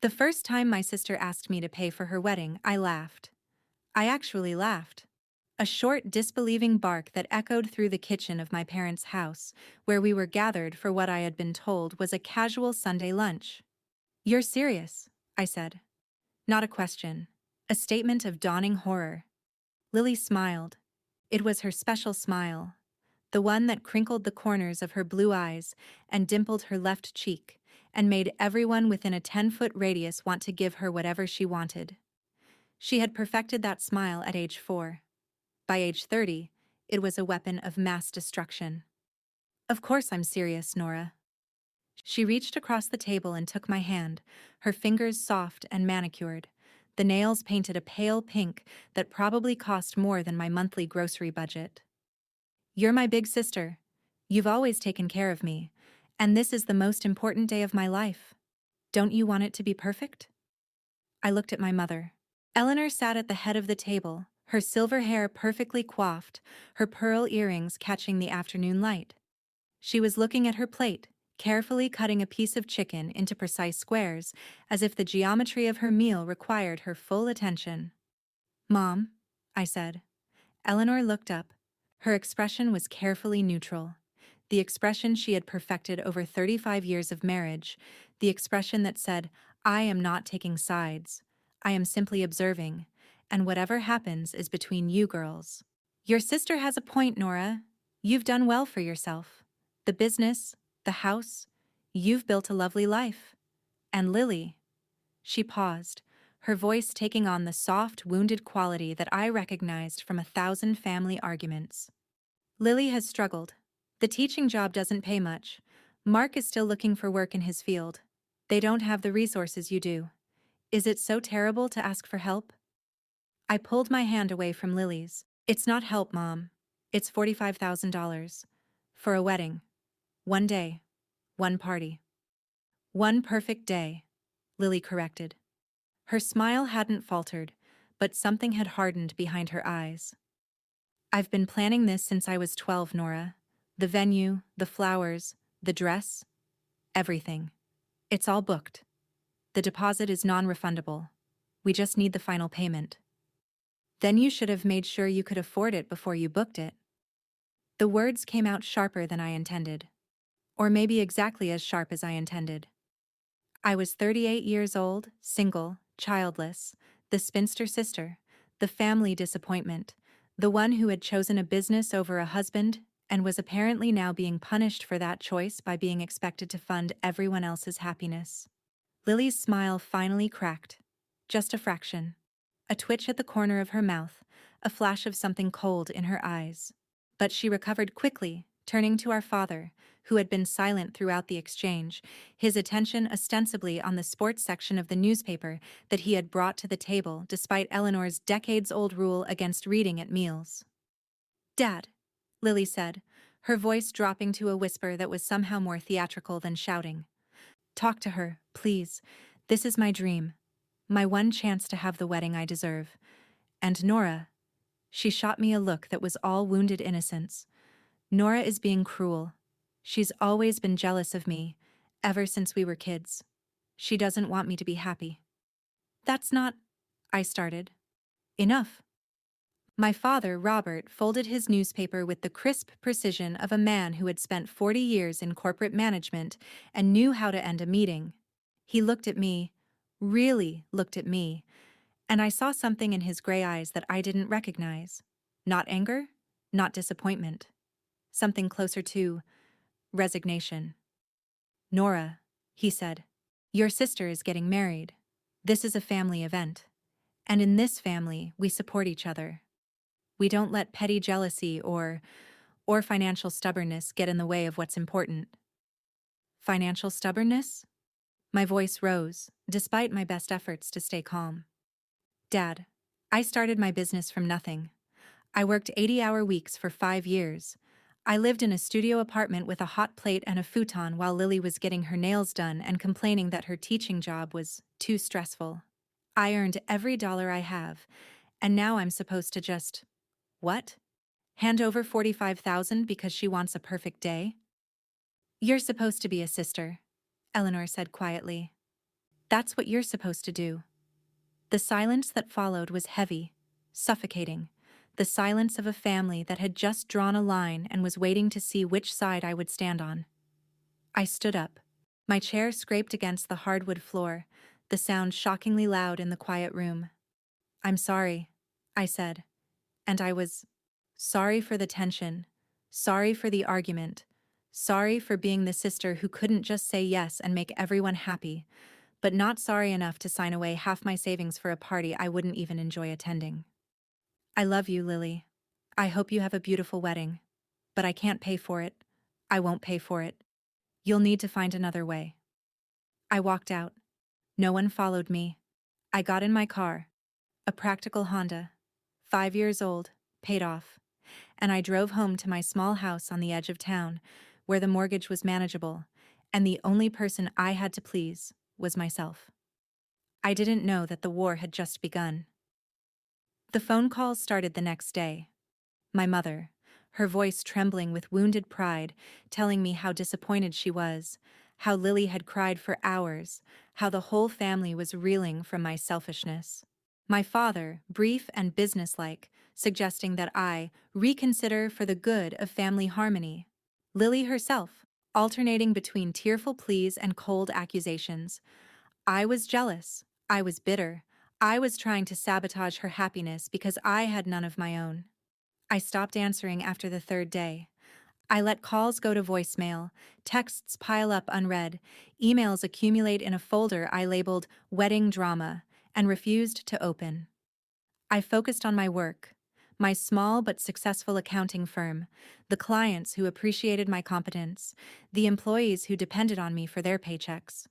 The first time my sister asked me to pay for her wedding, I laughed. I actually laughed. A short, disbelieving bark that echoed through the kitchen of my parents' house, where we were gathered for what I had been told was a casual Sunday lunch. "You're serious," I said. Not a question. A statement of dawning horror. Lily smiled. It was her special smile. The one that crinkled the corners of her blue eyes and dimpled her left cheek, and made everyone within a 10-foot radius want to give her whatever she wanted. She had perfected that smile at age 4. By age 30, it was a weapon of mass destruction. "Of course I'm serious, Nora." She reached across the table and took my hand, her fingers soft and manicured, the nails painted a pale pink that probably cost more than my monthly grocery budget. "You're my big sister. You've always taken care of me, and this is the most important day of my life. Don't you want it to be perfect?" I looked at my mother. Eleanor sat at the head of the table, her silver hair perfectly coiffed, her pearl earrings catching the afternoon light. She was looking at her plate, carefully cutting a piece of chicken into precise squares, as if the geometry of her meal required her full attention. "Mom," I said. Eleanor looked up. Her expression was carefully neutral. The expression she had perfected over 35 years of marriage, the expression that said, "I am not taking sides. I am simply observing, and whatever happens is between you girls." "Your sister has a point, Nora. You've done well for yourself. The business, the house, you've built a lovely life. And Lily." She paused, her voice taking on the soft, wounded quality that I recognized from 1,000 family arguments. "Lily has struggled. The teaching job doesn't pay much. Mark is still looking for work in his field. They don't have the resources you do. Is it so terrible to ask for help?" I pulled my hand away from Lily's. "It's not help, Mom. It's $45,000. For a wedding. One day. One party." "One perfect day," Lily corrected. Her smile hadn't faltered, but something had hardened behind her eyes. "I've been planning this since I was 12, Nora. The venue, the flowers, the dress, everything. It's all booked. The deposit is non-refundable. We just need the final payment." "Then you should have made sure you could afford it before you booked it." The words came out sharper than I intended. Or maybe exactly as sharp as I intended. I was 38 years old, single, childless, the spinster sister, the family disappointment, the one who had chosen a business over a husband and was apparently now being punished for that choice by being expected to fund everyone else's happiness. Lily's smile finally cracked. Just a fraction. A twitch at the corner of her mouth, a flash of something cold in her eyes. But she recovered quickly, turning to our father, who had been silent throughout the exchange, his attention ostensibly on the sports section of the newspaper that he had brought to the table despite Eleanor's decades-old rule against reading at meals. "Dad," Lily said, her voice dropping to a whisper that was somehow more theatrical than shouting. "Talk to her, please. This is my dream. My one chance to have the wedding I deserve. And Nora," she shot me a look that was all wounded innocence. "Nora is being cruel. She's always been jealous of me, ever since we were kids. She doesn't want me to be happy." "That's not—" I started. "Enough." My father, Robert, folded his newspaper with the crisp precision of a man who had spent 40 years in corporate management and knew how to end a meeting. He looked at me, really looked at me, and I saw something in his gray eyes that I didn't recognize. Not anger, not disappointment. Something closer to resignation. "Nora," he said, "your sister is getting married. This is a family event. And in this family, we support each other. We don't let petty jealousy or financial stubbornness get in the way of what's important." "Financial stubbornness?" My voice rose, despite my best efforts to stay calm. "Dad, I started my business from nothing. I worked 80-hour weeks for 5 years. I lived in a studio apartment with a hot plate and a futon while Lily was getting her nails done and complaining that her teaching job was too stressful. I earned every dollar I have, and now I'm supposed to just— what? Hand over 45,000 because she wants a perfect day?" "You're supposed to be a sister," Eleanor said quietly. That's what you're supposed to do. The silence that followed was heavy, suffocating, the silence of a family that had just drawn a line and was waiting to see which side I would stand on. I stood up. My chair scraped against the hardwood floor, the sound shockingly loud in the quiet room. "I'm sorry," I said, and I was sorry for the tension, sorry for the argument, sorry for being the sister who couldn't just say yes and make everyone happy, but not sorry enough to sign away half my savings for a party I wouldn't even enjoy attending. "I love you, Lily. I hope you have a beautiful wedding. But I can't pay for it. I won't pay for it. You'll need to find another way." I walked out. No one followed me. I got in my car, a practical Honda, 5 years old, paid off, and I drove home to my small house on the edge of town, where the mortgage was manageable, and the only person I had to please was myself. I didn't know that the war had just begun. The phone calls started the next day. My mother, her voice trembling with wounded pride, telling me how disappointed she was, how Lily had cried for hours, how the whole family was reeling from my selfishness. My father, brief and businesslike, suggesting that I reconsider for the good of family harmony. Lily herself, alternating between tearful pleas and cold accusations. I was jealous. I was bitter. I was trying to sabotage her happiness because I had none of my own. I stopped answering after the third day. I let calls go to voicemail, texts pile up unread, emails accumulate in a folder I labeled wedding drama, and refused to open. I focused on my work, my small but successful accounting firm, the clients who appreciated my competence, the employees who depended on me for their paychecks.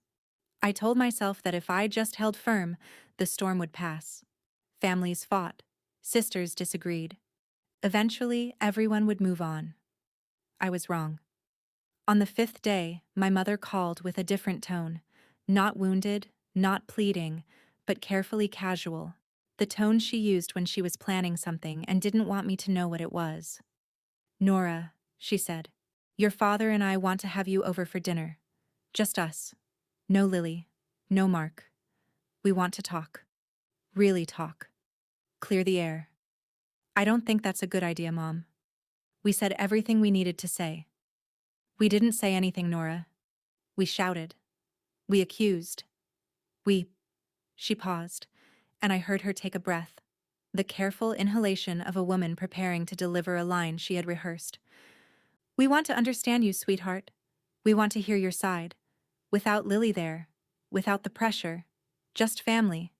I told myself that if I just held firm, the storm would pass. Families fought. Sisters disagreed. Eventually, everyone would move on. I was wrong. On the fifth day, my mother called with a different tone, not wounded, not pleading, but carefully casual, the tone she used when she was planning something and didn't want me to know what it was. "Nora," she said, "your father and I want to have you over for dinner. Just us. No Lily. No Mark. We want to talk. Really talk. Clear the air." "I don't think that's a good idea, Mom." We said everything we needed to say. We didn't say anything, Nora. We shouted. We accused. We... She paused, and I heard her take a breath, the careful inhalation of a woman preparing to deliver a line she had rehearsed. "We want to understand you, sweetheart. We want to hear your side. Without Lily there. Without the pressure. Just family.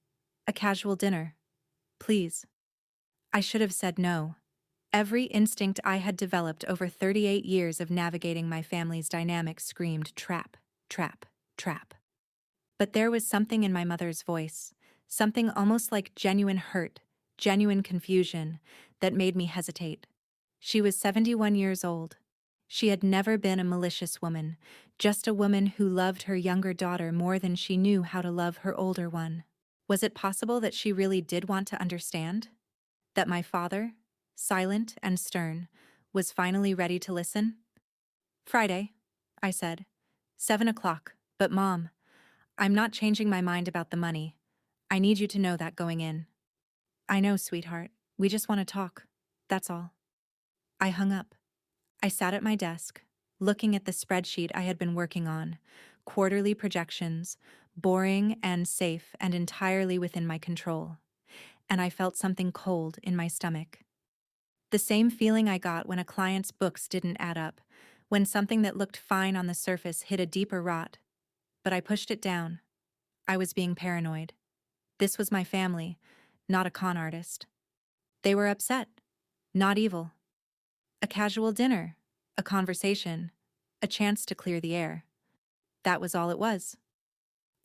A casual dinner. Please." I should have said no. Every instinct I had developed over 38 years of navigating my family's dynamics screamed trap, trap, trap. But there was something in my mother's voice, something almost like genuine hurt, genuine confusion, that made me hesitate. She was 71 years old. She had never been a malicious woman, just a woman who loved her younger daughter more than she knew how to love her older one. Was it possible that she really did want to understand? That my father, silent and stern, was finally ready to listen? "Friday," I said. 7 o'clock, but Mom, I'm not changing my mind about the money. I need you to know that going in." "I know, sweetheart. We just want to talk. That's all." I hung up. I sat at my desk, looking at the spreadsheet I had been working on, quarterly projections, boring and safe and entirely within my control. And I felt something cold in my stomach. The same feeling I got when a client's books didn't add up, when something that looked fine on the surface hid a deeper rot. But I pushed it down. I was being paranoid. This was my family, not a con artist. They were upset, not evil. A casual dinner, a conversation, a chance to clear the air. That was all it was.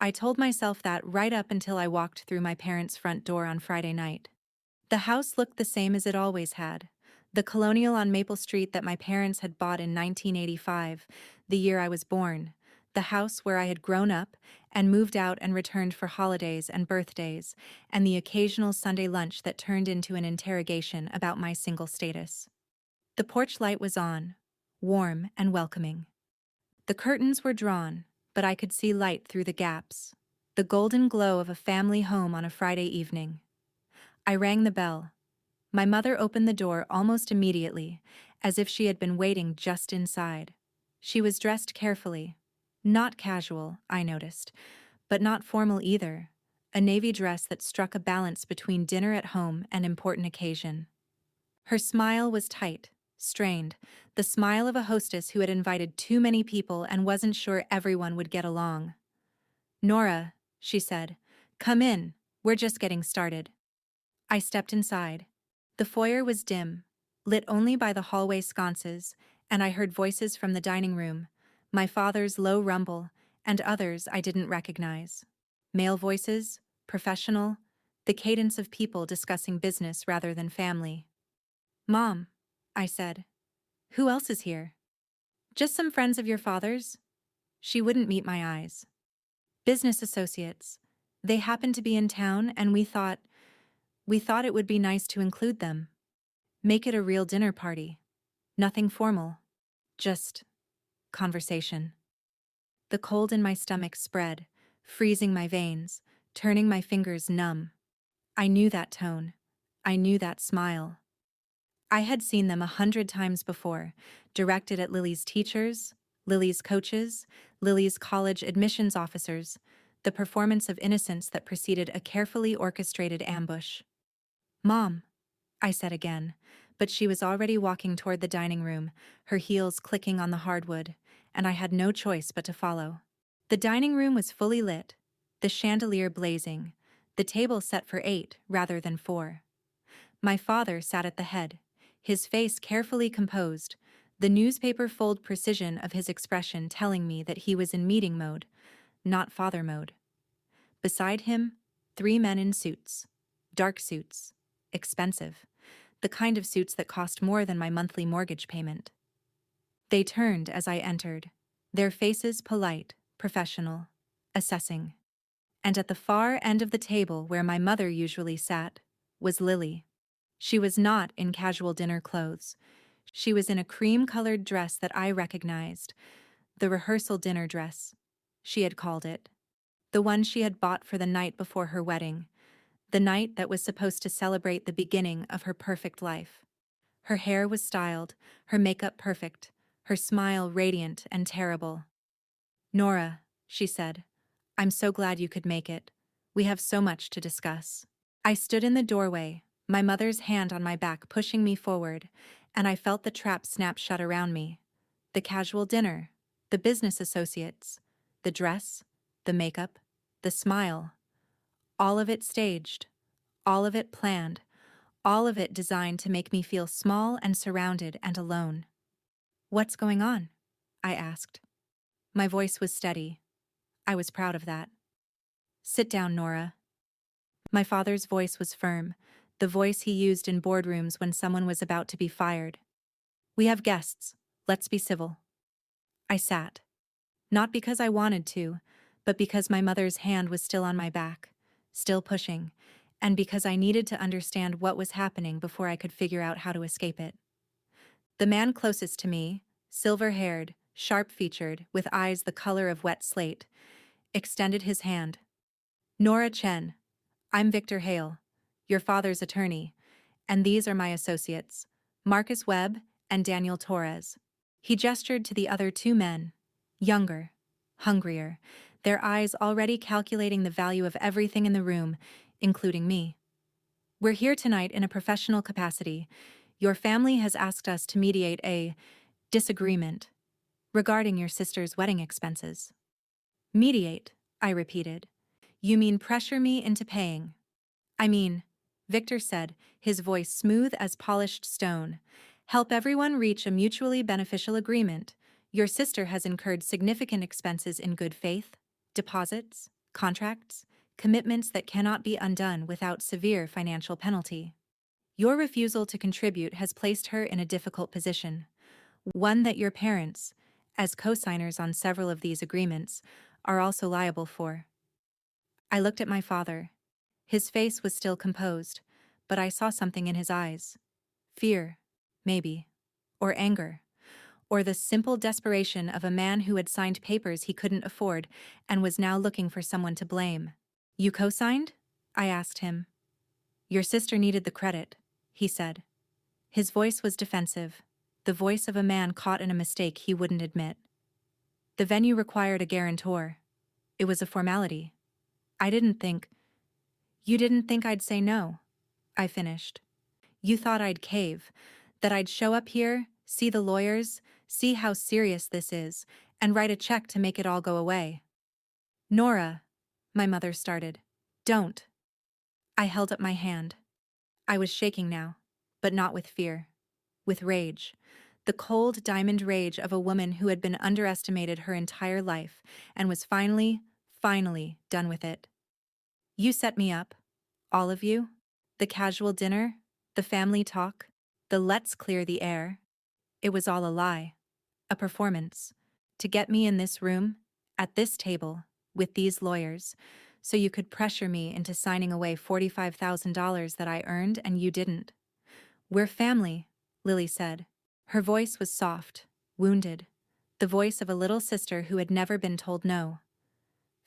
I told myself that right up until I walked through my parents' front door on Friday night. The house looked the same as it always had. The colonial on Maple Street that my parents had bought in 1985, the year I was born. The house where I had grown up and moved out and returned for holidays and birthdays, and the occasional Sunday lunch that turned into an interrogation about my single status. The porch light was on, warm and welcoming. The curtains were drawn, but I could see light through the gaps. the golden glow of a family home on a Friday evening. I rang the bell. My mother opened the door almost immediately, as if she had been waiting just inside. She was dressed carefully. Not casual, I noticed, but not formal either. A navy dress that struck a balance between dinner at home and important occasion. Her smile was tight, strained, the smile of a hostess who had invited too many people and wasn't sure everyone would get along. "Nora," she said, "come in, we're just getting started." I stepped inside. The foyer was dim, lit only by the hallway sconces, and I heard voices from the dining room, my father's low rumble, and others I didn't recognize. Male voices, professional, the cadence of people discussing business rather than family. "Mom," I said, "who else is here?" "Just some friends of your father's." She wouldn't meet my eyes. "Business associates. They happened to be in town and we thought it would be nice to include them. Make it a real dinner party. Nothing formal. Just conversation." The cold in my stomach spread, freezing my veins, turning my fingers numb. I knew that tone. I knew that smile. I had seen them 100 times before, directed at Lily's teachers, Lily's coaches, Lily's college admissions officers, the performance of innocence that preceded a carefully orchestrated ambush. "Mom," I said again, but she was already walking toward the dining room, her heels clicking on the hardwood, and I had no choice but to follow. The dining room was fully lit, the chandelier blazing, the table set for 8 rather than 4. My father sat at the head, his face carefully composed, the newspaper fold precision of his expression telling me that he was in meeting mode, not father mode. Beside him, 3 men in suits. Dark suits. Expensive. The kind of suits that cost more than my monthly mortgage payment. They turned as I entered, their faces polite, professional, assessing. And at the far end of the table where my mother usually sat, was Lily. She was not in casual dinner clothes. She was in a cream-colored dress that I recognized, the rehearsal dinner dress, she had called it. The one she had bought for the night before her wedding, the night that was supposed to celebrate the beginning of her perfect life. Her hair was styled, her makeup perfect, her smile radiant and terrible. "Nora," she said, "I'm so glad you could make it. We have so much to discuss." I stood in the doorway, my mother's hand on my back pushing me forward, and I felt the trap snap shut around me. The casual dinner, the business associates, the dress, the makeup, the smile. All of it staged, all of it planned, all of it designed to make me feel small and surrounded and alone. "What's going on?" I asked. My voice was steady. I was proud of that. "Sit down, Nora." My father's voice was firm, the voice he used in boardrooms when someone was about to be fired. "We have guests. Let's be civil." I sat. Not because I wanted to, but because my mother's hand was still on my back, still pushing, and because I needed to understand what was happening before I could figure out how to escape it. The man closest to me, silver-haired, sharp-featured, with eyes the color of wet slate, extended his hand. "Nora Chen. I'm Victor Hale, your father's attorney, and these are my associates, Marcus Webb and Daniel Torres." He gestured to the other 2 men, younger, hungrier, their eyes already calculating the value of everything in the room, including me. "We're here tonight in a professional capacity. Your family has asked us to mediate a disagreement regarding your sister's wedding expenses." "Mediate," I repeated. "You mean pressure me into paying?" "I mean," Victor said, his voice smooth as polished stone, "help everyone reach a mutually beneficial agreement. Your sister has incurred significant expenses in good faith, deposits, contracts, commitments that cannot be undone without severe financial penalty. Your refusal to contribute has placed her in a difficult position, one that your parents, as co-signers on several of these agreements, are also liable for." I looked at my father. His face was still composed, but I saw something in his eyes. Fear, maybe. Or anger. or the simple desperation of a man who had signed papers he couldn't afford and was now looking for someone to blame. You co-signed? I asked him. Your sister needed the credit, he said. His voice was defensive, the voice of a man caught in a mistake he wouldn't admit. The venue required a guarantor. It was a formality. I didn't think. You didn't think I'd say no, I finished. You thought I'd cave, that I'd show up here, see the lawyers, see how serious this is, and write a check to make it all go away. Nora, my mother started. Don't. I held up my hand. I was shaking now, but not with fear. With rage. The cold diamond rage of a woman who had been underestimated her entire life and was finally done with it. You set me up. All of you. The casual dinner, the family talk, the let's clear the air. It was all a lie. A performance. To get me in this room, at this table, with these lawyers, so you could pressure me into signing away $45,000 that I earned and you didn't. We're family, Lily said. Her voice was soft, wounded, the voice of a little sister who had never been told no.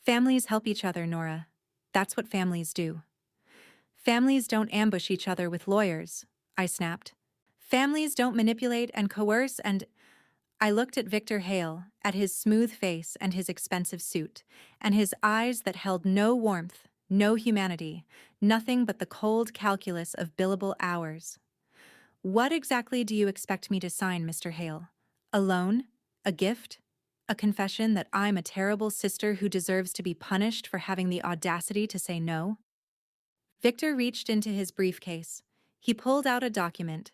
Families help each other, Nora. That's what families do. Families don't ambush each other with lawyers, I snapped. Families don't manipulate and coerce and… I looked at Victor Hale, at his smooth face and his expensive suit, and his eyes that held no warmth, no humanity, nothing but the cold calculus of billable hours. What exactly do you expect me to sign, Mr. Hale? A loan? A gift? A confession that I'm a terrible sister who deserves to be punished for having the audacity to say no? Victor reached into his briefcase. He pulled out a document.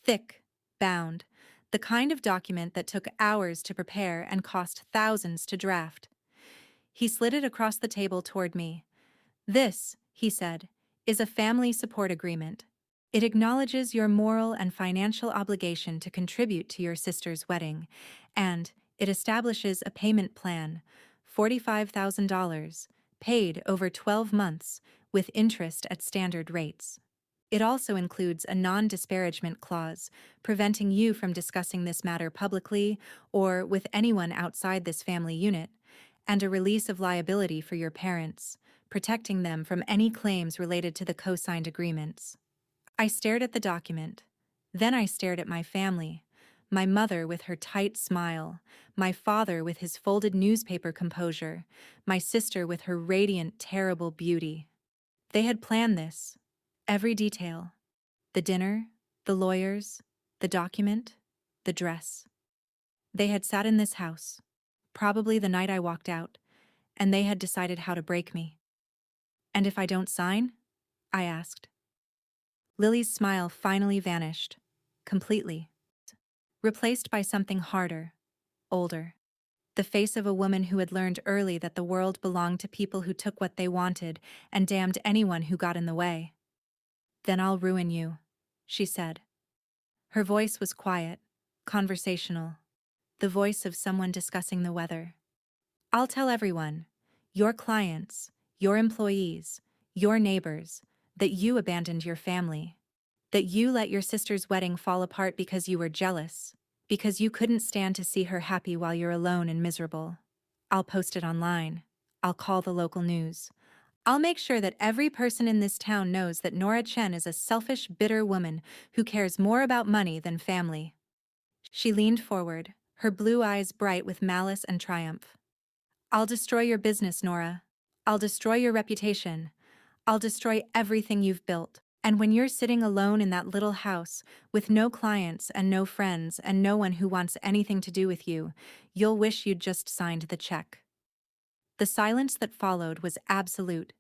Thick, bound, the kind of document that took hours to prepare and cost thousands to draft. He slid it across the table toward me. This, he said, is a family support agreement. It acknowledges your moral and financial obligation to contribute to your sister's wedding, and it establishes a payment plan, $45,000, paid over 12 months, with interest at standard rates. It also includes a non-disparagement clause, preventing you from discussing this matter publicly or with anyone outside this family unit, and a release of liability for your parents, protecting them from any claims related to the co-signed agreements. I stared at the document. Then I stared at my family, my mother with her tight smile, my father with his folded newspaper composure, my sister with her radiant, terrible beauty. They had planned this. Every detail. The dinner, the lawyers, the document, the dress. They had sat in this house, probably the night I walked out, and they had decided how to break me. And if I don't sign? I asked. Lily's smile finally vanished, completely, replaced by something harder, older. The face of a woman who had learned early that the world belonged to people who took what they wanted and damned anyone who got in the way. Then I'll ruin you, she said. Her voice was quiet, conversational, the voice of someone discussing the weather. I'll tell everyone, your clients, your employees, your neighbors, that you abandoned your family, that you let your sister's wedding fall apart because you were jealous, because you couldn't stand to see her happy while you're alone and miserable. I'll post it online. I'll call the local news. I'll make sure that every person in this town knows that Nora Chen is a selfish, bitter woman who cares more about money than family. She leaned forward, her blue eyes bright with malice and triumph. I'll destroy your business, Nora. I'll destroy your reputation. I'll destroy everything you've built. And when you're sitting alone in that little house, with no clients and no friends and no one who wants anything to do with you, you'll wish you'd just signed the check. The silence that followed was absolute.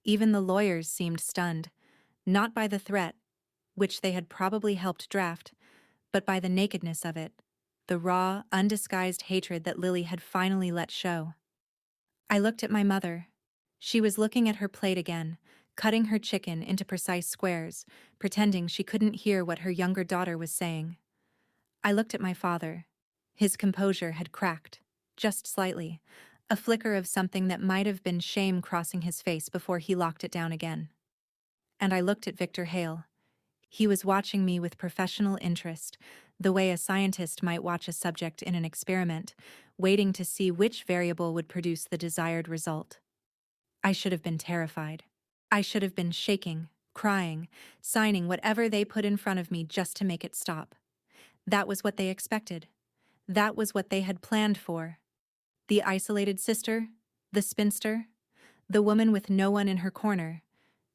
Even the lawyers seemed stunned, not by the threat, which they had probably helped draft, but by the nakedness of it, the raw, undisguised hatred that Lily had finally let show. I looked at my mother. She was looking at her plate again, cutting her chicken into precise squares, pretending she couldn't hear what her younger daughter was saying. I looked at my father. His composure had cracked, just slightly, a flicker of something that might have been shame crossing his face before he locked it down again. And I looked at Victor Hale. He was watching me with professional interest, the way a scientist might watch a subject in an experiment, waiting to see which variable would produce the desired result. I should have been terrified. I should have been shaking, crying, signing whatever they put in front of me just to make it stop. That was what they expected. That was what they had planned for. The isolated sister, the spinster, the woman with no one in her corner.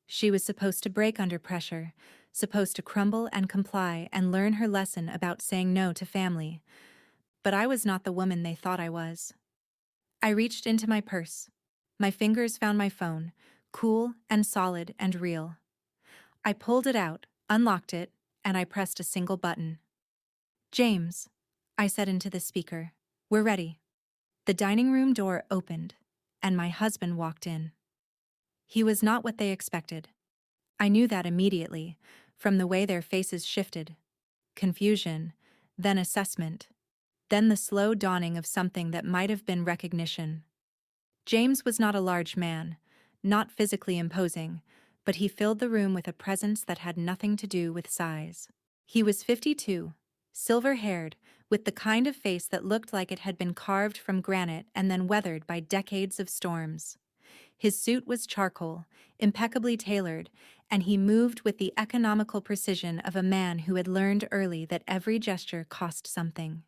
She was supposed to break under pressure, supposed to crumble and comply and learn her lesson about saying no to family. But I was not the woman they thought I was. I reached into my purse. My fingers found my phone, cool and solid and real. I pulled it out, unlocked it, and I pressed a single button. "James," I said into the speaker, "we're ready." The dining room door opened, and my husband walked in. He was not what they expected. I knew that immediately, from the way their faces shifted. Confusion, then assessment, then the slow dawning of something that might have been recognition. James was not a large man, not physically imposing, but he filled the room with a presence that had nothing to do with size. He was 52, silver-haired, with the kind of face that looked like it had been carved from granite and then weathered by decades of storms. His suit was charcoal, impeccably tailored, and he moved with the economical precision of a man who had learned early that every gesture cost something.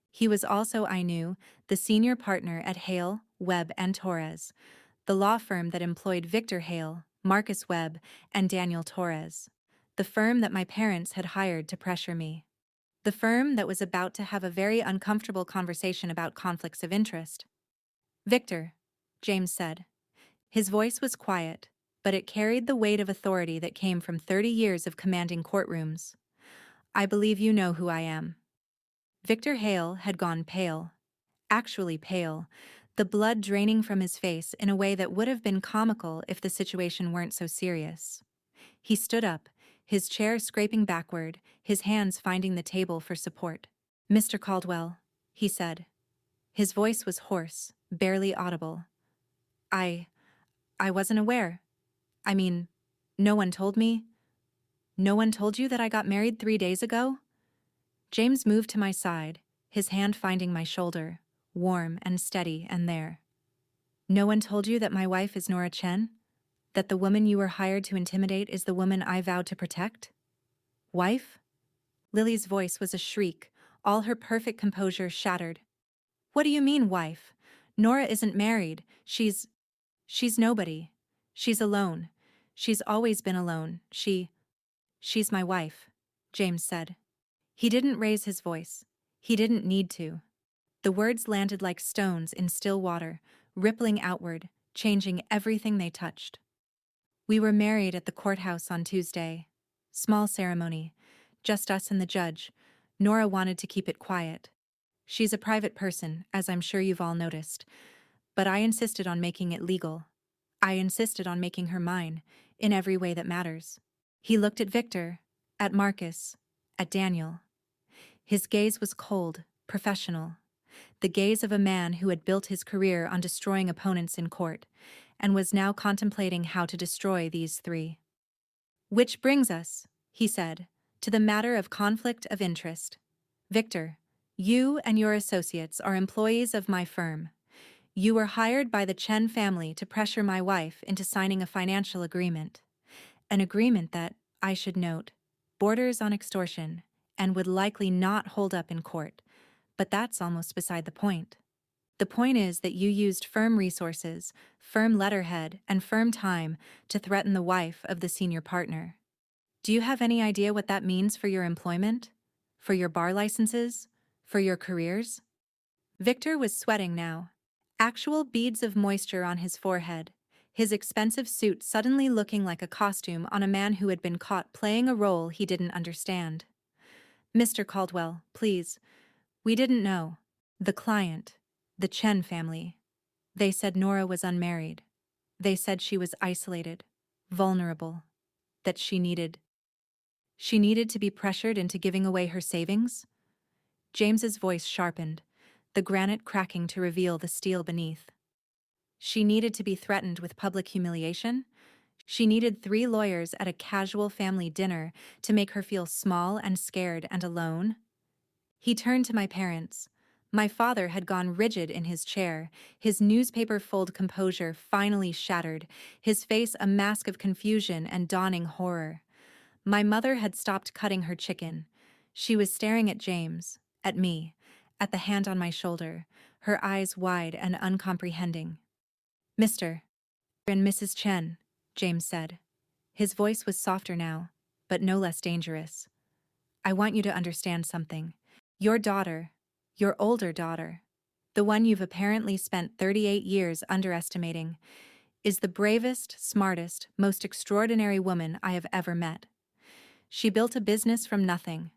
He was also, I knew, the senior partner at Hale, Webb and Torres, the law firm that employed Victor Hale, Marcus Webb, and Daniel Torres, the firm that my parents had hired to pressure me. The firm that was about to have a very uncomfortable conversation about conflicts of interest. "Victor," James said. His voice was quiet, but it carried the weight of authority that came from 30 years of commanding courtrooms. "I believe you know who I am." Victor Hale had gone pale. Actually pale, the blood draining from his face in a way that would have been comical if the situation weren't so serious. He stood up, his chair scraping backward, his hands finding the table for support. "Mr. Caldwell," he said. His voice was hoarse, barely audible. I wasn't aware. I mean, no one told me." "No one told you that I got married 3 days ago?" James moved to my side, his hand finding my shoulder, warm and steady and there. "No one told you that my wife is Nora Chen? That the woman you were hired to intimidate is the woman I vowed to protect?" "Wife?" Lily's voice was a shriek, all her perfect composure shattered. "What do you mean, wife? Nora isn't married. She's nobody. She's alone. She's always been alone. She's my wife," James said. He didn't raise his voice. He didn't need to. The words landed like stones in still water, rippling outward, changing everything they touched. "We were married at the courthouse on Tuesday. Small ceremony. Just us and the judge. Nora wanted to keep it quiet. She's a private person, as I'm sure you've all noticed. But I insisted on making it legal. I insisted on making her mine, in every way that matters." He looked at Victor, at Marcus, at Daniel. His gaze was cold, professional. The gaze of a man who had built his career on destroying opponents in court, and was now contemplating how to destroy these three. "Which brings us," he said, "to the matter of conflict of interest. Victor, you and your associates are employees of my firm. You were hired by the Chen family to pressure my wife into signing a financial agreement. An agreement that, I should note, borders on extortion and would likely not hold up in court, but that's almost beside the point. The point is that you used firm resources, firm letterhead, and firm time to threaten the wife of the senior partner. Do you have any idea what that means for your employment? For your bar licenses? For your careers?" Victor was sweating now. Actual beads of moisture on his forehead, his expensive suit suddenly looking like a costume on a man who had been caught playing a role he didn't understand. "Mr. Caldwell, please. We didn't know. The client, the Chen family. They said Nora was unmarried. They said she was isolated, vulnerable, that she needed to be pressured into giving away her savings?" James's voice sharpened, the granite cracking to reveal the steel beneath. "She needed to be threatened with public humiliation? She needed 3 lawyers at a casual family dinner to make her feel small and scared and alone. He turned to my parents. My father had gone rigid in his chair, his newspaper fold composure finally shattered, his face a mask of confusion and dawning horror. My mother had stopped cutting her chicken. She was staring at James, at me, at the hand on my shoulder, her eyes wide and uncomprehending. Mr. and Mrs. Chen, James said. His voice was softer now, but no less dangerous. I want you to understand something. Your daughter, your older daughter, the one you've apparently spent 38 years underestimating, is the bravest, smartest, most extraordinary woman I have ever met. She built a business from nothing.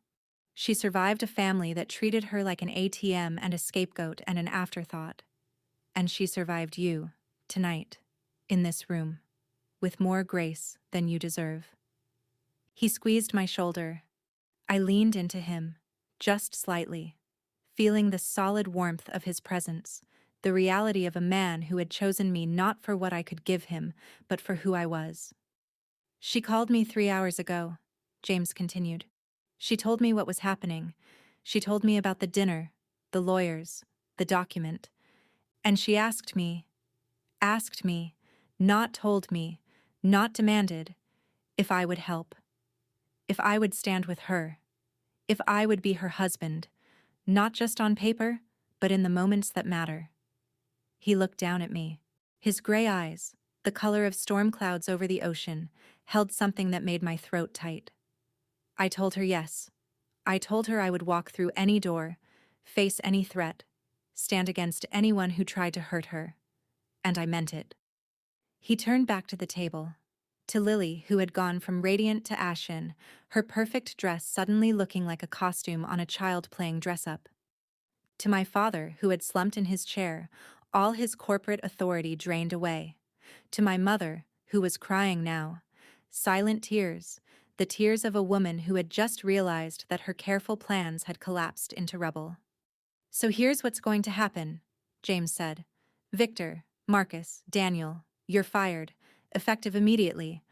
She survived a family that treated her like an ATM and a scapegoat and an afterthought. And she survived you, tonight, in this room, with more grace than you deserve. He squeezed my shoulder. I leaned into him, just slightly, feeling the solid warmth of his presence, the reality of a man who had chosen me not for what I could give him, but for who I was. She called me 3 hours ago, James continued. She told me what was happening. She told me about the dinner, the lawyers, the document. And she asked me, not told me, not demanded, if I would help. If I would stand with her. If I would be her husband, not just on paper, but in the moments that matter. He looked down at me. His gray eyes, the color of storm clouds over the ocean, held something that made my throat tight. I told her yes. I told her I would walk through any door, face any threat, stand against anyone who tried to hurt her. And I meant it. He turned back to the table. To Lily, who had gone from radiant to ashen, her perfect dress suddenly looking like a costume on a child playing dress-up. To my father, who had slumped in his chair, all his corporate authority drained away. To my mother, who was crying now. Silent tears, the tears of a woman who had just realized that her careful plans had collapsed into rubble. So here's what's going to happen, James said. Victor, Marcus, Daniel, you're fired, effective immediately.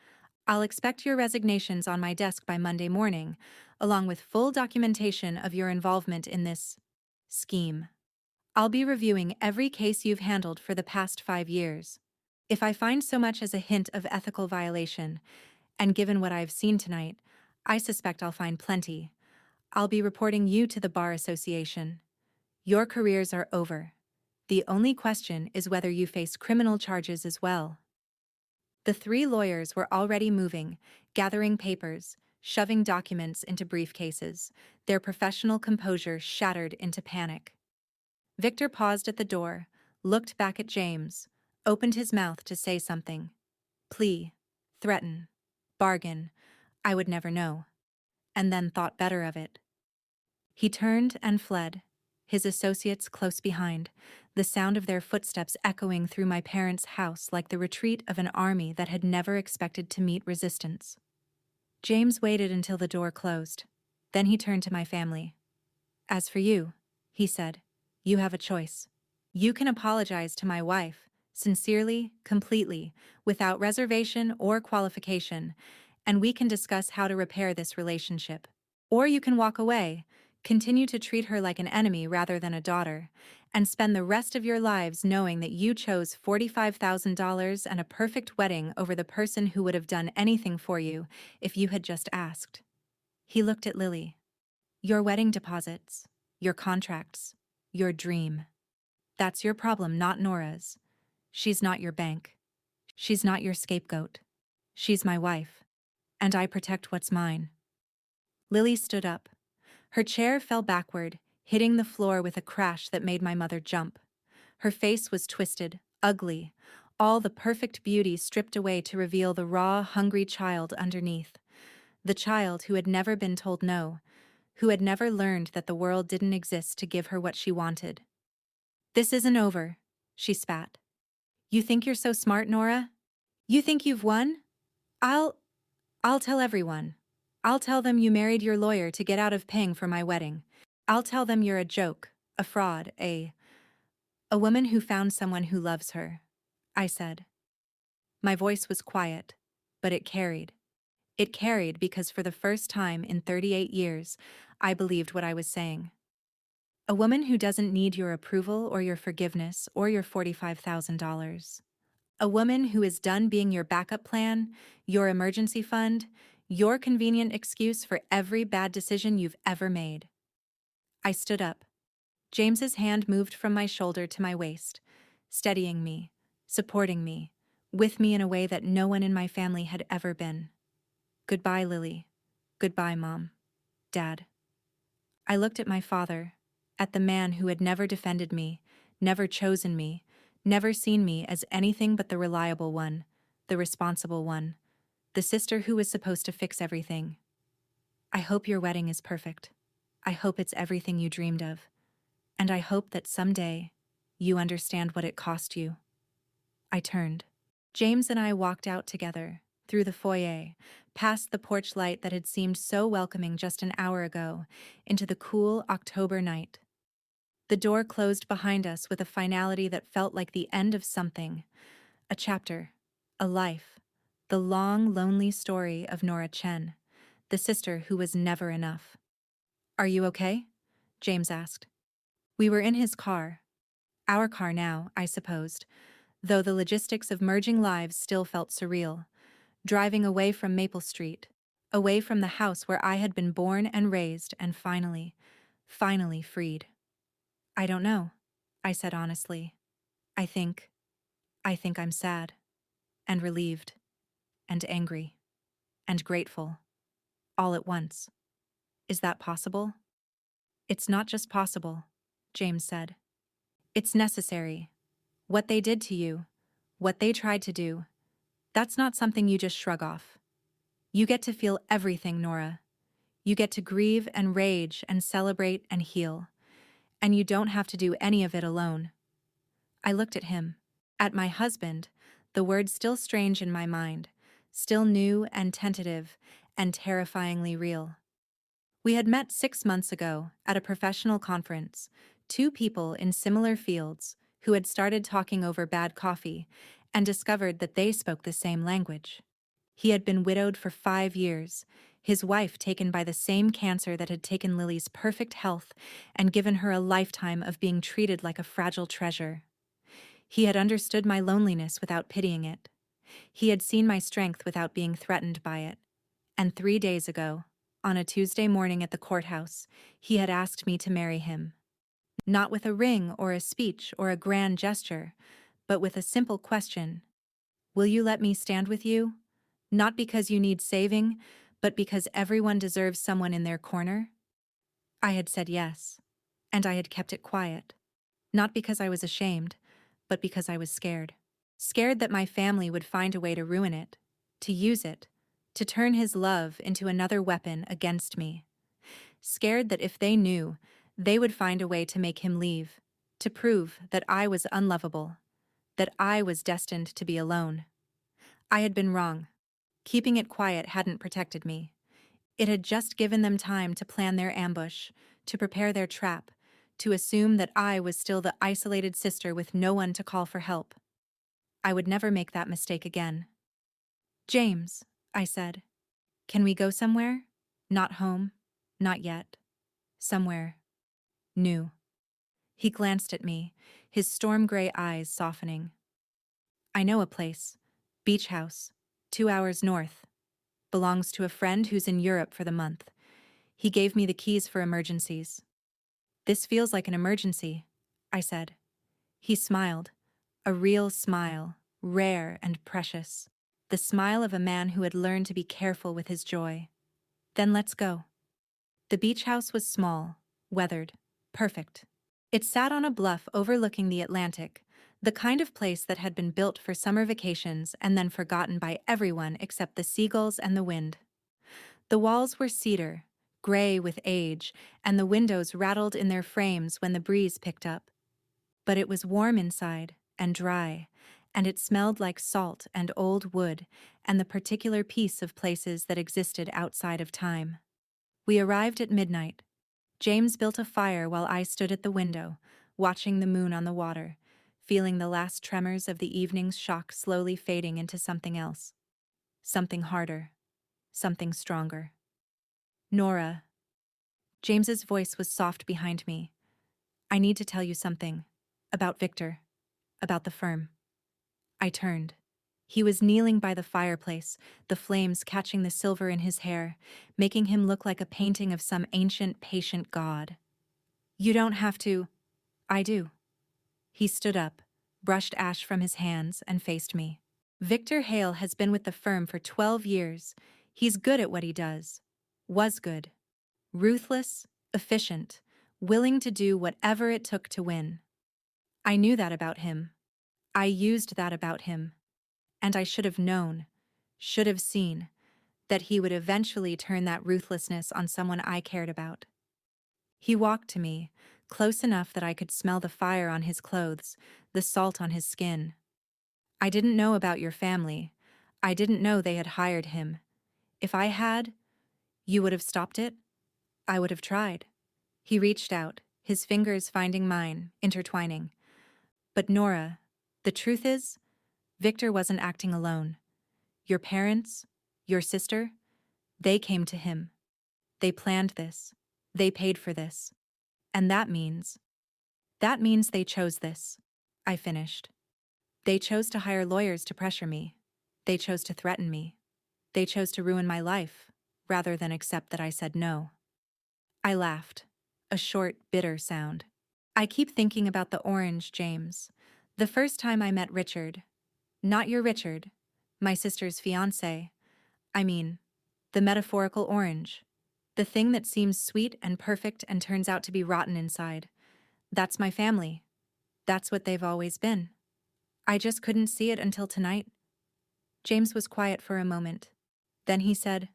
I'll expect your resignations on my desk by Monday morning, along with full documentation of your involvement in this scheme. I'll be reviewing every case you've handled for the past 5 years. If I find so much as a hint of ethical violation, and given what I've seen tonight, I suspect I'll find plenty. I'll be reporting you to the Bar Association. Your careers are over. The only question is whether you face criminal charges as well. The 3 lawyers were already moving, gathering papers, shoving documents into briefcases, their professional composure shattered into panic. Victor paused at the door, looked back at James, opened his mouth to say something. Plea, threaten, bargain, I would never know. And then thought better of it. He turned and fled, his associates close behind, the sound of their footsteps echoing through my parents' house like the retreat of an army that had never expected to meet resistance. James waited until the door closed. Then he turned to my family. As for you, he said, you have a choice. You can apologize to my wife, sincerely, completely, without reservation or qualification, and we can discuss how to repair this relationship. Or you can walk away, continue to treat her like an enemy rather than a daughter, and spend the rest of your lives knowing that you chose $45,000 and a perfect wedding over the person who would have done anything for you if you had just asked. He looked at Lily. Your wedding deposits, your contracts, your dream. That's your problem, not Nora's. She's not your bank. She's not your scapegoat. She's my wife. And I protect what's mine. Lily stood up. Her chair fell backward, hitting the floor with a crash that made my mother jump. Her face was twisted, ugly, all the perfect beauty stripped away to reveal the raw, hungry child underneath. The child who had never been told no, who had never learned that the world didn't exist to give her what she wanted. This isn't over, she spat. You think you're so smart, Nora? You think you've won? I'll tell everyone. I'll tell them you married your lawyer to get out of paying for my wedding. I'll tell them you're a joke, a fraud, a woman who found someone who loves her, I said. My voice was quiet, But it carried. It carried because for the first time in 38 years, I believed what I was saying. A woman who doesn't need your approval or your forgiveness or your $45,000. A woman who is done being your backup plan, your emergency fund, your convenient excuse for every bad decision you've ever made. I stood up. James's hand moved from my shoulder to my waist, steadying me, supporting me, with me in a way that no one in my family had ever been. Goodbye, Lily. Goodbye, Mom. Dad. I looked at my father, at the man who had never defended me, never chosen me, never seen me as anything but the reliable one, the responsible one, the sister who was supposed to fix everything. I hope your wedding is perfect. I hope it's everything you dreamed of. And I hope that someday you understand what it cost you. I turned. James and I walked out together, through the foyer, past the porch light that had seemed so welcoming just an hour ago, into the cool October night. The door closed behind us with a finality that felt like the end of something, a chapter, a life, the long, lonely story of Nora Chen, the sister who was never enough. Are you okay? James asked. We were in his car. Our car now, I supposed, though the logistics of merging lives still felt surreal, driving away from Maple Street, away from the house where I had been born and raised and finally freed. I don't know, I said honestly. I think I'm sad, and relieved, and angry, and grateful, all at once. Is that possible? It's not just possible, James said. It's necessary. What they did to you, what they tried to do, that's not something you just shrug off. You get to feel everything, Nora. You get to grieve and rage and celebrate and heal. And you don't have to do any of it alone. I looked at him, at my husband, the word still strange in my mind, still new and tentative and terrifyingly real. We had met 6 months ago at a professional conference, two people in similar fields who had started talking over bad coffee and discovered that they spoke the same language. He had been widowed for 5 years, his wife taken by the same cancer that had taken Lily's perfect health and given her a lifetime of being treated like a fragile treasure. He had understood my loneliness without pitying it. He had seen my strength without being threatened by it. And 3 days ago, on a Tuesday morning at the courthouse, he had asked me to marry him. Not with a ring or a speech or a grand gesture, but with a simple question. Will you let me stand with you? Not because you need saving, but because everyone deserves someone in their corner? I had said yes, and I had kept it quiet. Not because I was ashamed, but because I was scared. Scared that my family would find a way to ruin it, to use it, to turn his love into another weapon against me. Scared that if they knew, they would find a way to make him leave, to prove that I was unlovable, that I was destined to be alone. I had been wrong. Keeping it quiet hadn't protected me. It had just given them time to plan their ambush, to prepare their trap, to assume that I was still the isolated sister with no one to call for help. I would never make that mistake again. James, I said, can we go somewhere? Not home, not yet. Somewhere new. He glanced at me, his storm-gray eyes softening. I know a place. Beach house. 2 hours north. Belongs to a friend who's in Europe for the month. He gave me the keys for emergencies. This feels like an emergency, I said. He smiled. A real smile, rare and precious. The smile of a man who had learned to be careful with his joy. Then let's go. The beach house was small, weathered, perfect. It sat on a bluff overlooking the Atlantic, the kind of place that had been built for summer vacations and then forgotten by everyone except the seagulls and the wind. The walls were cedar, gray with age, and the windows rattled in their frames when the breeze picked up. But it was warm inside, and dry, and it smelled like salt and old wood and the particular peace of places that existed outside of time. We arrived at midnight. James built a fire while I stood at the window, watching the moon on the water, feeling the last tremors of the evening's shock slowly fading into something else. something harder, something stronger. Nora. James's voice was soft behind me. I need to tell you something. About Victor. About the firm. I turned. He was kneeling by the fireplace, the flames catching the silver in his hair, making him look like a painting of some ancient, patient god. You don't have to. I do. He stood up, brushed ash from his hands, and faced me. Victor Hale has been with the firm for 12 years. He's good at what he does. Was good. Ruthless, efficient, willing to do whatever it took to win. I knew that about him. I used that about him. And I should have known, should have seen, that he would eventually turn that ruthlessness on someone I cared about. He walked to me, close enough that I could smell the fire on his clothes, the salt on his skin. I didn't know about your family. I didn't know they had hired him. If I had, you would have stopped it? I would have tried. He reached out, his fingers finding mine, intertwining. But Nora, the truth is, Victor wasn't acting alone. Your parents, your sister, they came to him. They planned this. They paid for this. And that means they chose this. I finished. They chose to hire lawyers to pressure me. They chose to threaten me. They chose to ruin my life, rather than accept that I said no. I laughed. A short, bitter sound. I keep thinking about the orange, James. The first time I met Richard. Not your Richard. My sister's fiancé. I mean, the metaphorical orange. The thing that seems sweet and perfect and turns out to be rotten inside. That's my family. That's what they've always been. I just couldn't see it until tonight. James was quiet for a moment. Then he said,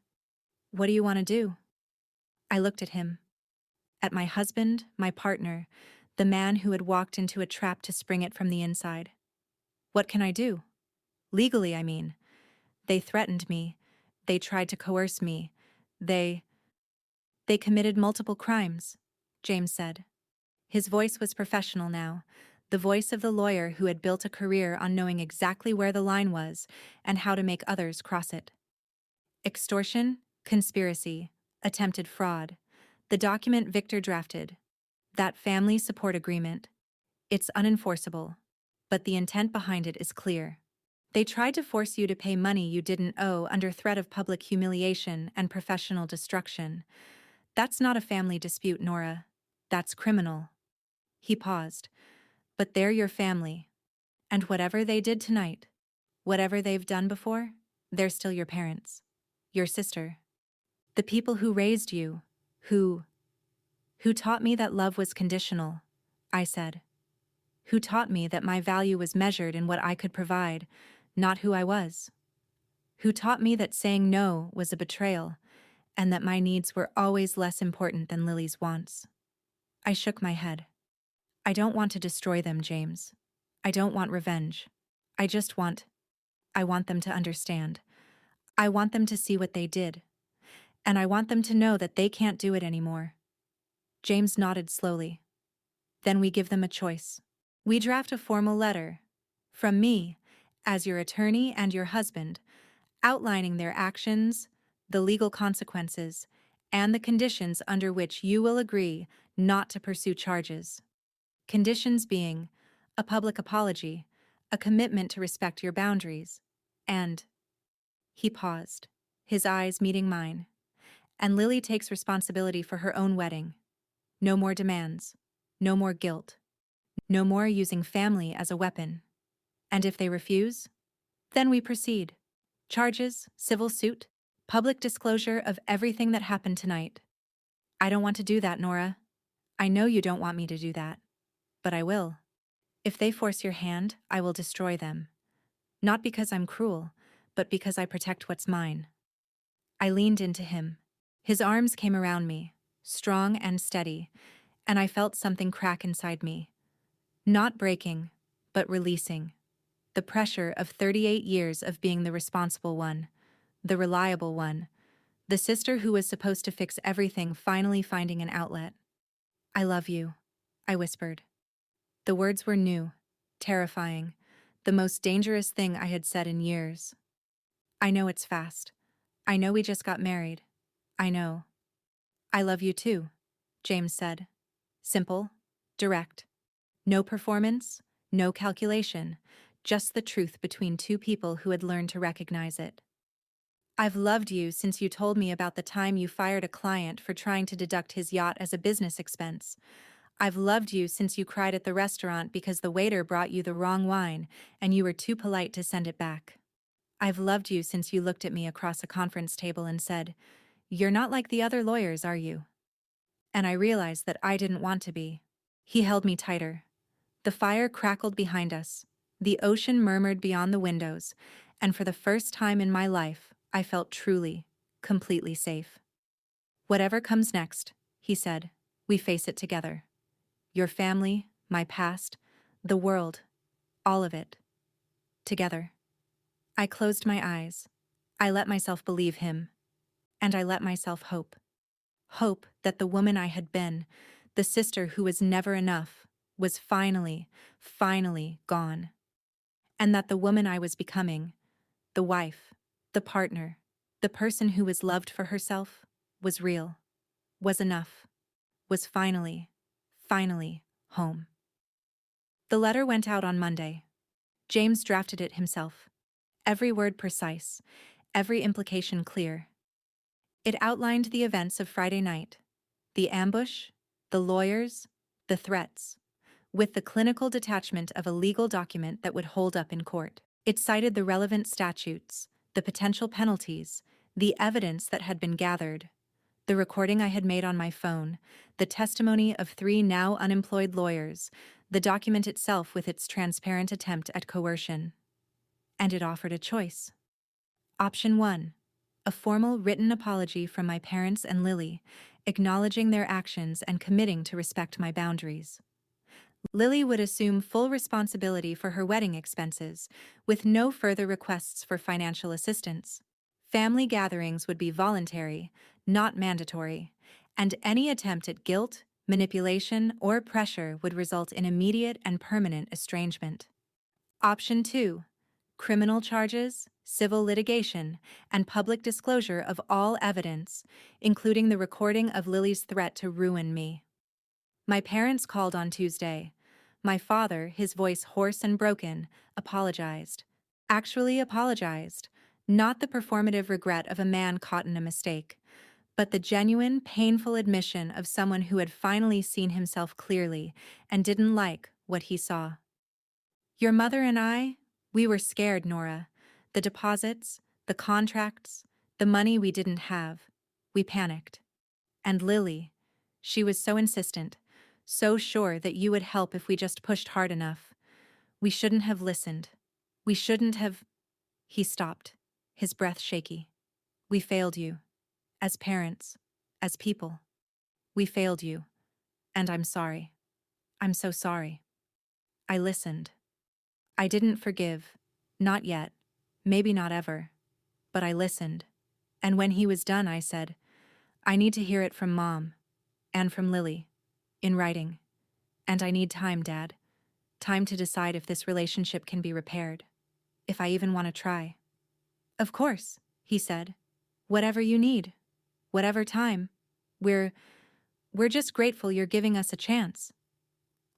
"What do you want to do?" I looked at him. At my husband, my partner, the man who had walked into a trap to spring it from the inside. What can I do? Legally, I mean. They threatened me. They tried to coerce me. They committed multiple crimes, James said. His voice was professional now, the voice of the lawyer who had built a career on knowing exactly where the line was and how to make others cross it. Extortion, conspiracy, attempted fraud, the document Victor drafted, that family support agreement. It's unenforceable, but the intent behind it is clear. They tried to force you to pay money you didn't owe under threat of public humiliation and professional destruction. That's not a family dispute, Nora. That's criminal. He paused. But they're your family. And whatever they did tonight, whatever they've done before, they're still your parents. Your sister. The people who raised you. Who taught me that love was conditional, I said. Who taught me that my value was measured in what I could provide, not who I was. Who taught me that saying no was a betrayal, and that my needs were always less important than Lily's wants. I shook my head. I don't want to destroy them, James. I don't want revenge. I want them to understand. I want them to see what they did. And I want them to know that they can't do it anymore. James nodded slowly. Then we give them a choice. We draft a formal letter. From me, as your attorney and your husband, outlining their actions, the legal consequences, and the conditions under which you will agree not to pursue charges. Conditions being a public apology, a commitment to respect your boundaries, and... He paused, his eyes meeting mine. And Lily takes responsibility for her own wedding. No more demands. No more guilt. No more using family as a weapon. And if they refuse, then we proceed. Charges, civil suit, public disclosure of everything that happened tonight. I don't want to do that, Nora. I know you don't want me to do that. But I will. If they force your hand, I will destroy them. Not because I'm cruel, but because I protect what's mine. I leaned into him. His arms came around me, strong and steady, and I felt something crack inside me. Not breaking, but releasing. The pressure of 38 years of being the responsible one, the reliable one, the sister who was supposed to fix everything finally finding an outlet. I love you, I whispered. The words were new, terrifying, the most dangerous thing I had said in years. I know it's fast. I know we just got married. I know. I love you too, James said. Simple, direct. No performance, no calculation, just the truth between two people who had learned to recognize it. I've loved you since you told me about the time you fired a client for trying to deduct his yacht as a business expense. I've loved you since you cried at the restaurant because the waiter brought you the wrong wine and you were too polite to send it back. I've loved you since you looked at me across a conference table and said, "You're not like the other lawyers, are you?" And I realized that I didn't want to be. He held me tighter. The fire crackled behind us. The ocean murmured beyond the windows, and for the first time in my life, I felt truly, completely safe. "Whatever comes next," he said, "we face it together. Your family, my past, the world, all of it. Together." I closed my eyes. I let myself believe him. And I let myself hope. Hope that the woman I had been, the sister who was never enough, was finally gone. And that the woman I was becoming, the wife, the partner, the person who was loved for herself, was real, was enough, was finally home. The letter went out on Monday. James drafted it himself. Every word precise, every implication clear. It outlined the events of Friday night, the ambush, the lawyers, the threats, with the clinical detachment of a legal document that would hold up in court. It cited the relevant statutes, the potential penalties, the evidence that had been gathered, the recording I had made on my phone, the testimony of 3 now unemployed lawyers, the document itself with its transparent attempt at coercion. And it offered a choice. Option 1. A formal written apology from my parents and Lily, acknowledging their actions and committing to respect my boundaries. Lily would assume full responsibility for her wedding expenses, with no further requests for financial assistance. Family gatherings would be voluntary, not mandatory, and any attempt at guilt, manipulation, or pressure would result in immediate and permanent estrangement. Option 2. Criminal charges, civil litigation, and public disclosure of all evidence, including the recording of Lily's threat to ruin me. My parents called on Tuesday. My father, his voice hoarse and broken, apologized. Actually apologized. Not the performative regret of a man caught in a mistake, but the genuine, painful admission of someone who had finally seen himself clearly and didn't like what he saw. "Your mother and I, we were scared, Nora. The deposits, the contracts, the money we didn't have. We panicked. And Lily, she was so insistent, so sure that you would help if we just pushed hard enough. We shouldn't have listened. We shouldn't have—" He stopped, his breath shaky. "We failed you. As parents. As people. We failed you. And I'm sorry. I'm so sorry." I listened. I didn't forgive. Not yet. Maybe not ever. But I listened. And when he was done, I said, "I need to hear it from Mom. And from Lily. In writing. And I need time, Dad. Time to decide if this relationship can be repaired. If I even want to try." "Of course," he said. "Whatever you need. Whatever time. We're just grateful you're giving us a chance."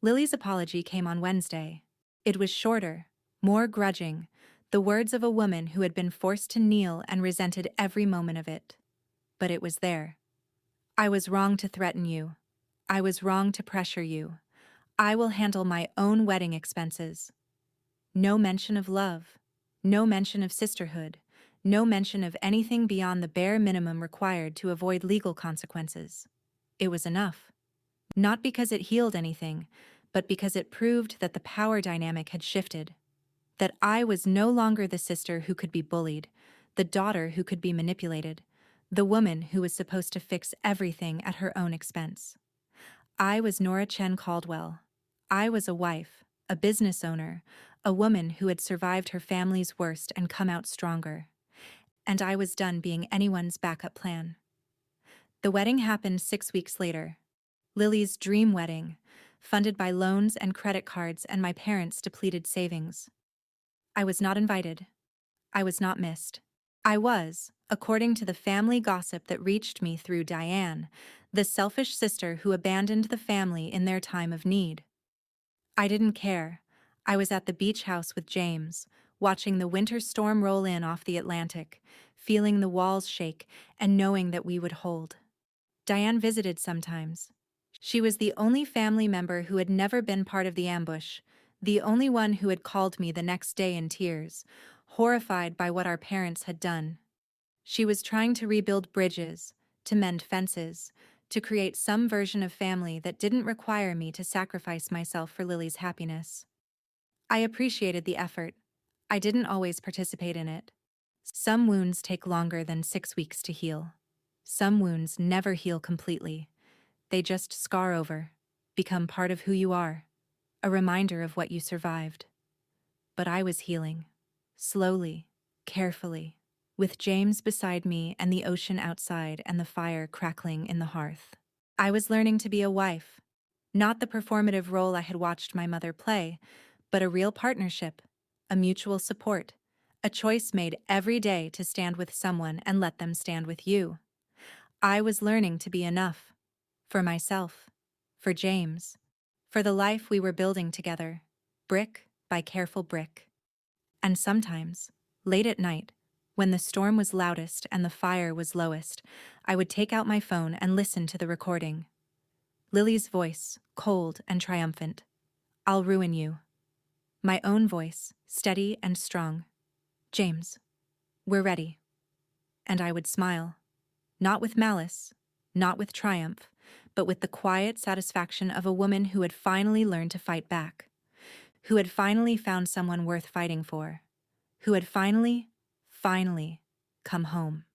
Lily's apology came on Wednesday. It was shorter, more grudging, the words of a woman who had been forced to kneel and resented every moment of it. But it was there. "I was wrong to threaten you. I was wrong to pressure you. I will handle my own wedding expenses." No mention of love. No mention of sisterhood. No mention of anything beyond the bare minimum required to avoid legal consequences. It was enough. Not because it healed anything, but because it proved that the power dynamic had shifted. That I was no longer the sister who could be bullied, the daughter who could be manipulated, the woman who was supposed to fix everything at her own expense. I was Nora Chen Caldwell. I was a wife, a business owner, a woman who had survived her family's worst and come out stronger. And I was done being anyone's backup plan. The wedding happened 6 weeks later. Lily's dream wedding, funded by loans and credit cards and my parents' depleted savings. I was not invited. I was not missed. I was, according to the family gossip that reached me through Diane, the selfish sister who abandoned the family in their time of need. I didn't care. I was at the beach house with James, watching the winter storm roll in off the Atlantic, feeling the walls shake and knowing that we would hold. Diane visited sometimes. She was the only family member who had never been part of the ambush, the only one who had called me the next day in tears, horrified by what our parents had done. She was trying to rebuild bridges, to mend fences, to create some version of family that didn't require me to sacrifice myself for Lily's happiness. I appreciated the effort. I didn't always participate in it. Some wounds take longer than 6 weeks to heal. Some wounds never heal completely. They just scar over, become part of who you are, a reminder of what you survived. But I was healing. Slowly, carefully, with James beside me and the ocean outside and the fire crackling in the hearth. I was learning to be a wife, not the performative role I had watched my mother play, but a real partnership, a mutual support, a choice made every day to stand with someone and let them stand with you. I was learning to be enough. For myself, for James, for the life we were building together, brick by careful brick. And sometimes, late at night, when the storm was loudest and the fire was lowest, I would take out my phone and listen to the recording. Lily's voice, cold and triumphant. "I'll ruin you." My own voice, steady and strong. "James, we're ready." And I would smile. Not with malice, not with triumph, but with the quiet satisfaction of a woman who had finally learned to fight back, who had finally found someone worth fighting for, who had finally come home.